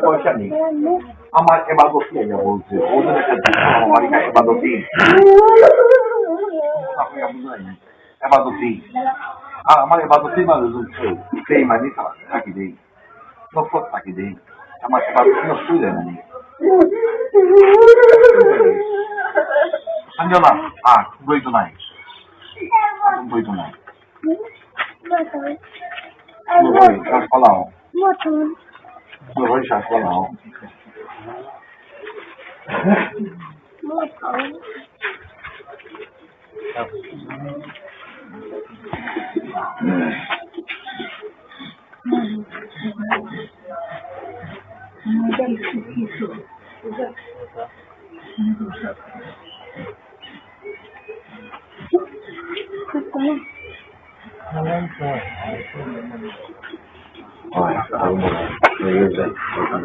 Poi c'è lì. Ma che vado figlio, vuol dire, o deve essere ma che vado figlio. E vado figlio. Ma che vado figlio, ma non c'è. Sei ma di fa, anche dei. Non può anche dei. Ma che vado figlio studia lì. Andiamo là. Ah, voi domani. Voi domani. Voi, c'è spalato. Voi c'è spalato.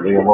Io